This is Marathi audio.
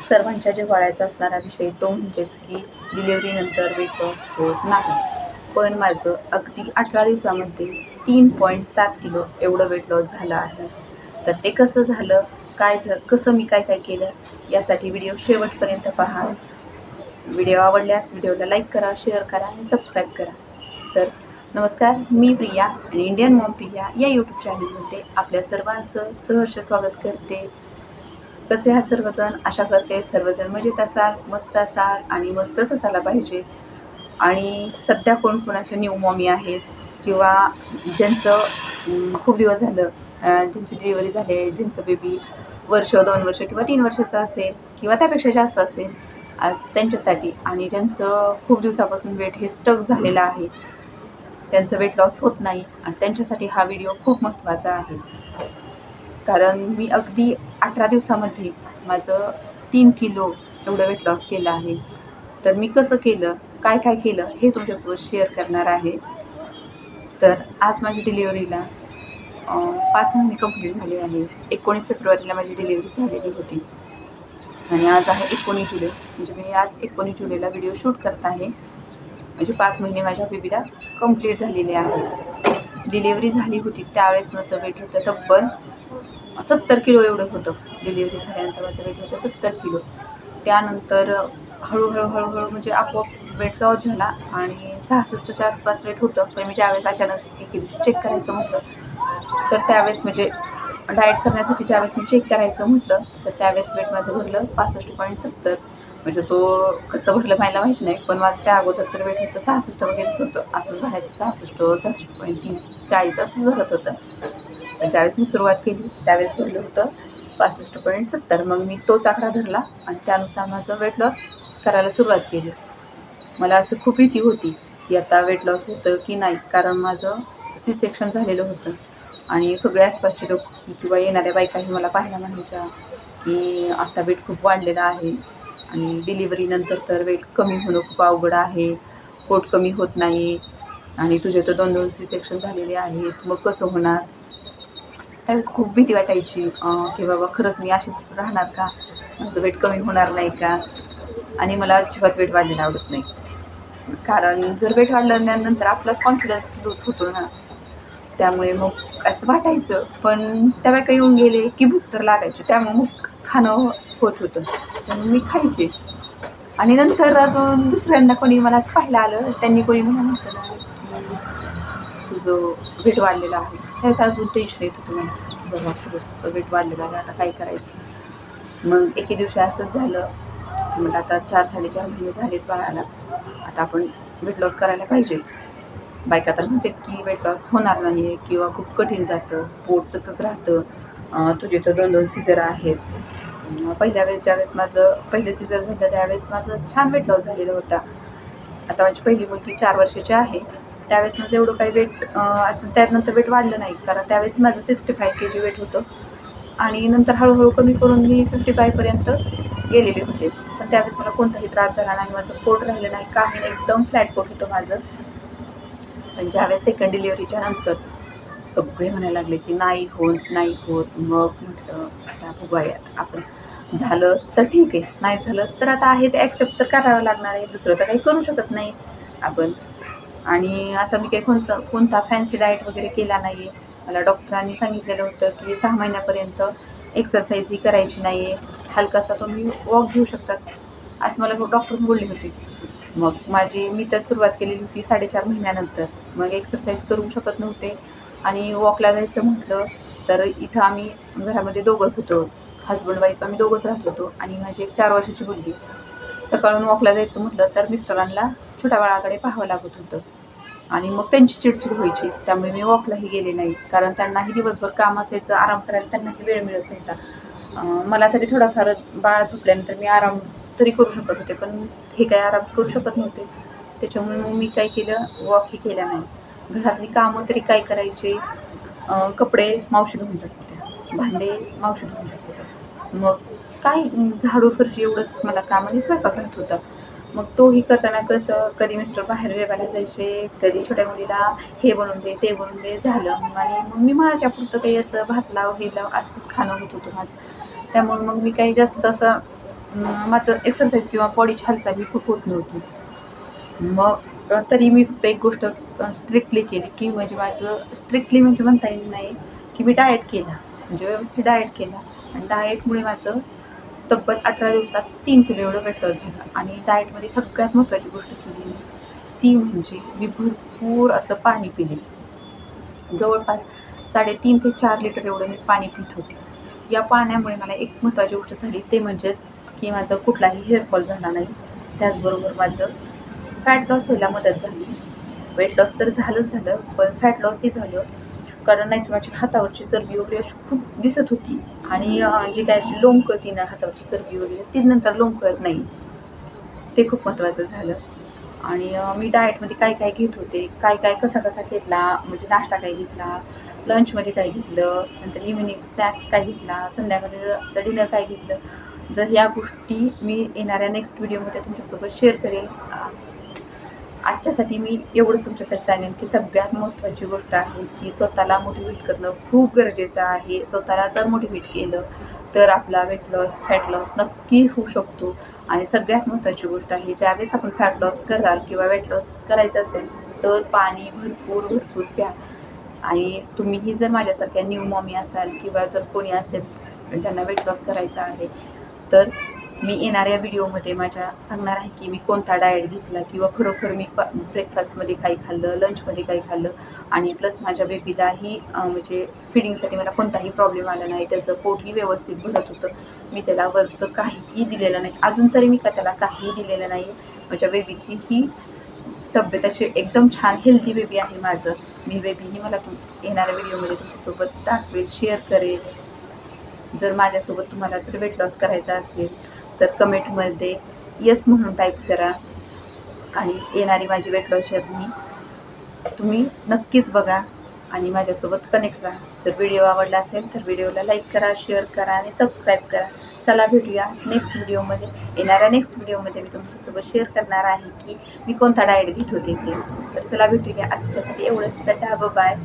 सर्वांच्या जिव्हाळ्याचा असणारा विषय तो म्हणजेच की डिलिव्हरीनंतर वेट लॉस होत नाही. पण माझं अगदी 18 दिवसामध्ये 3.7 किलो एवढं वेट लॉस झालं आहे. तर ते कसं झालं, कसं मी काय काय केलं यासाठी व्हिडिओ शेवटपर्यंत पहा. व्हिडिओ आवडल्यास व्हिडिओला लाईक करा, शेअर करा आणि सबस्क्राईब करा. तर नमस्कार, मी प्रिया आणि इंडियन मॉम प्रिया या यूट्यूब चॅनलमध्ये आपल्या सर्वांचं सहर्ष स्वागत करते. कसे आहात सर्वजण? आशा करते सर्वजण मजेत असाल, मस्त असाल आणि मस्तच असायला पाहिजे. आणि सध्या कोण कोणाचे न्यू मॉमी आहेत किंवा ज्यांचं खूप दिवस झालं ज्यांची डिलिव्हरी झाली, ज्यांचं बेबी वर्ष, 2 वर्ष किंवा 3 वर्षाचं असेल किंवा त्यापेक्षा जास्त असेल, आज त्यांच्यासाठी. आणि ज्यांचं खूप दिवसापासून वेट हे स्टक झालेलं आहे, त्यांचं वेट लॉस होत नाही, आणि त्यांच्यासाठी हा व्हिडिओ खूप महत्त्वाचा आहे. कारण मी अगदी 18 दिवसामध्ये माझं 3 किलो एवढं वेट लॉस केलं आहे. तर मी कसं केलं, काय काय केलं हे तुमच्यासोबत शेअर करणार आहे. तर आज माझी डिलिव्हरीला 5 महिने कंप्लीट झाले आहे. 19 फेब्रुवारीला माझी डिलिव्हरी झालेली होती आणि आज आहे 19 जुलै. म्हणजे मी आज 19 जुलैला व्हिडिओ शूट करत आहे. म्हणजे 5 महिने माझ्या बेबीला कंप्लीट झालेले आहे. डिलिव्हरी झाली होती त्यावेळेस माझं वेट होतं तब्बल 70 किलो एवढं होतं. डिलिव्हरी झाल्यानंतर माझं वेट होतं 70 किलो. त्यानंतर हळूहळू म्हणजे आपोआप वेट लॉस झाला आणि 66च्या आसपास वेट होतं. पण मी ज्यावेळेस अचानक एके दिवशी चेक करायचं म्हटलं, तर त्यावेळेस म्हणजे डाएट करण्यासाठी ज्यावेळेस मी चेक करायचं म्हटलं, तर त्यावेळेस वेट माझं भरलं 65.70. म्हणजे तो कसं भरलं मला माहीत नाही, पण माझं त्या अगोदर तर वेट होतं 66 वगैरेच होतं. असंच भरायचं 66.30 40 असंच भरत होतं. ज्यावेळेस मी सुरुवात केली त्यावेळेस भरलं होतं 65.70. मग मी तोच आकडा धरला आणि त्यानुसार माझं वेट लॉस करायला सुरुवात केली. मला असं खूप भीती होती की आता वेट लॉस होतं की नाही, कारण माझं सी सेक्शन झालेलं होतं. आणि सगळ्या आसपासचे लोक किंवा येणाऱ्या बायकाही मला पाहायला म्हणायच्या की आता वेट खूप वाढलेलं आहे आणि डिलिव्हरीनंतर तर वेट कमी होणं खूप अवघड आहे, पोट कमी होत नाही आणि तुझे तर 2 सी सेक्शन झालेले आहेत, मग कसं होणार. त्यावेळेस खूप भीती वाटायची की बाबा खरंच मी अशीच राहणार का, माझं वेट कमी होणार नाही का. आणि मला अजिबात वेट वाढलेलं आवडत नाही, कारण जर वेट वाढल्यानंतर आपलाच कॉन्फिडन्स लूज होतो ना. त्यामुळे मग असं वाटायचं. पण त्या बायका येऊन गेले की भूक तर लागायची, त्यामुळे मग खाणं होत होतं. म्हणून मी खायचे. आणि नंतर अजून दुसऱ्यांदा कोणी मला असं पाहायला आलं, त्यांनी कोणी मला म्हटलं की तुझं वेट वाढलेलं आहे. त्यावेळेस अजून टेन्शन येत होतं मला, बाबा खरंच तुझं वेट वाढलेलं आहे, आता काय करायचं. मग एके दिवशी असंच झालं की म्हटलं आता 4-4.5 महिने झालेत बाळाला, आता आपण वेट लॉस करायला पाहिजेच. बायका तर म्हणतात की वेट लॉस होणार नाही किंवा खूप कठीण जातं, पोट तसंच राहतं, तुझे तर 2 सीझर आहेत. पहिल्या वेळेस ज्यावेळेस माझं पहिलं सीझर झालं त्यावेळेस माझं छान वेट लॉस झालेला होता. आता माझी पहिली मुलगी 4 वर्षाची आहे. त्यावेळेस माझं एवढं काही वेट असं त्यानंतर वेट वाढलं नाही, कारण त्यावेळेस माझं 65 kg वेट होतं आणि नंतर हळूहळू कमी करून मी 55 पर्यंत गेलेले होते. पण त्यावेळेस मला कोणताही त्रास झाला नाही, माझं पोट राहिलं नाही, काही नाही, एकदम फ्लॅट पोट होतं माझं. पण ज्यावेळेस सेकंड डिलिव्हरीच्या नंतर सगळे म्हणायला लागले की नाही होत, नाही होत. मग म्हटलं आता बघूयात आपण, झालं तर ठीक आहे, नाही झालं तर आता आहे ते ॲक्सेप्ट तर करावं लागणार आहे, दुसरं तर काही करू शकत नाही आपण. आणि असं मी काही कोणता फॅन्सी डाएट वगैरे केला नाही आहे. मला डॉक्टरांनी सांगितलेलं होतं की 6 महिन्यापर्यंत एक्सरसाइज ही करायची नाही आहे, हलकासा तुम्ही वॉक घेऊ शकतात, असं मला डॉक्टर बोलले होते. मग मी तर सुरुवात केलेली होती 4.5 महिन्यानंतर. मग एक्सरसाइज करू शकत नव्हते आणि वॉकला जायचं म्हटलं तर इथं आम्ही घरामध्ये दोघंच होतो, हजबंड वाईफ आम्ही दोघंच राहत होतो आणि माझी एक 4 वर्षाची मुलगी. सकाळून वॉकला जायचं म्हटलं तर मिस्टरांना छोट्या बाळाकडे पाहावं लागत होतं आणि मग त्यांची चिडचिड व्हायची. त्यामुळे मी वॉकलाही गेले नाही, कारण त्यांनाही दिवसभर काम असायचं, आराम करायला त्यांनाही वेळ मिळत नव्हता. मला तरी थोडाफार बाळ झोपल्यानंतर मी आराम तरी करू शकत होते, पण हे काय आराम करू शकत नव्हते. त्याच्यामुळे मग मी काय केलं, वॉकही केला नाही. घरातली कामं तरी काय करायचे, कपडे मावशी धुवून जात होत्या, भांडे मावशी धुवून जात होत्या. मग काय झाडू फरशी एवढंच मला काम आणि स्वयंपाक राहत होता. मग तोही करताना कसं, कधी मिस्टर बाहेर जेवायला जायचे, कधी छोट्या मुलीला हे बनवून दे ते बनवून दे झालं. आणि मग मी माझ्यापुरतं काही असं भात लाव हे लाव असंच खाणं होत होतं माझं. त्यामुळे मग मी काही जास्त असं माझं एक्सरसाइज किंवा बॉडीची हालचाल ही खूप होत नव्हती. मग तरी मी फक्त एक गोष्ट स्ट्रिक्टली केली, की म्हणजे माझं स्ट्रिक्टली म्हणजे म्हणता येईल नाही, की मी डाएट केला. म्हणजे व्यवस्थित डाएट केला आणि डाएटमुळे माझं तब्बल 18 दिवसात 3 किलो एवढं वेट लॉस झालं. आणि डाएटमध्ये सगळ्यात महत्त्वाची गोष्ट केली मी, ती म्हणजे मी भरपूर असं पाणी पिले. जवळपास 3.5 ते 4 लिटर एवढं मी पाणी पित होते. या पाण्यामुळे मला एक महत्त्वाची गोष्ट झाली, ते म्हणजेच की माझं कुठलाही हेअरफॉल झाला नाही. त्याचबरोबर माझं फॅट लॉस व्हायला मदत झाली. वेट लॉस तर झालंच झालं, पण फॅट लॉसही झालं. कारण नाहीतर माझी हातावरची चरबी वगैरे अशी खूप दिसत होती आणि जी काय अशी लोंबकळती ना हातावरची चरबी वगैरे, ती नंतर लोंबकळत नाही. ते खूप महत्त्वाचं झालं. आणि मी डाएटमध्ये काय काय घेत होते, काय काय कसा कसा घेतला, म्हणजे नाश्ता काय घेतला, लंचमध्ये काय घेतलं, नंतर इव्हिनिंग स्नॅक्स काय घेतला, संध्याकाळचं डिनर काय घेतलं, जर या गोष्टी मी येणाऱ्या नेक्स्ट व्हिडिओमध्ये तुमच्यासोबत शेअर करेल. आजच्यासाठी मी एवढंच तुमच्यासाठी सांगेन, की सगळ्यात महत्त्वाची गोष्ट आहे की स्वतःला मोटिवेट करणं खूप गरजेचं आहे. स्वतःला जर मोटिवेट केलं तर आपला वेट लॉस, फॅट लॉस नक्की होऊ शकतो. आणि सगळ्यात महत्त्वाची गोष्ट आहे, ज्यावेळेस आपण फॅट लॉस कराल किंवा वेट लॉस करायचं असेल तर पाणी भरपूर भरपूर प्या. आणि तुम्हीही जर माझ्यासारख्या न्यू मॉमी असाल किंवा जर कोणी असेल ज्यांना वेट लॉस करायचा आहे, तर मी येणाऱ्या व्हिडिओमध्ये माझ्या सांगणार आहे की मी कोणता डाएट घेतला किंवा खरोखर मी ब्रेकफास्टमध्ये काही खाल्लं, लंचमध्ये काही खाल्लं, आणि प्लस माझ्या बेबीलाही म्हणजे फिडिंगसाठी मला कोणताही प्रॉब्लेम आला नाही. त्याचं पोटही व्यवस्थित भरत होतं. मी त्याला वरचं काहीही दिलेलं नाही. अजून तरी मी त्याला काहीही दिलेलं नाही. माझ्या बेबीची ही तब्येत अशी एकदम छान हेल्दी बेबी आहे माझं. मी बेबीही मला येणाऱ्या व्हिडिओमध्ये तुमच्यासोबत दाखवेल, शेअर करेल. जर माझ्यासोबत तुम्हाला जर वेट लॉस करायचा असेल तर कमेंटमध्ये येस म्हणून टाईप करा. आणि येणारी माझी वेट लॉस जर्नी तुम्ही नक्कीच बघा आणि माझ्यासोबत कनेक्ट राहा. जर व्हिडिओ आवडला असेल तर व्हिडिओला लाईक करा, शेअर करा आणि सबस्क्राईब करा. चला भेटूया नेक्स्ट व्हिडिओमध्ये. येणाऱ्या नेक्स्ट व्हिडिओमध्ये मी तुमच्यासोबत शेअर करणार आहे की मी कोणता डाएट घेत होते ते. तर चला भेटूया. आजच्यासाठी एवढंच. टाटा, बाय.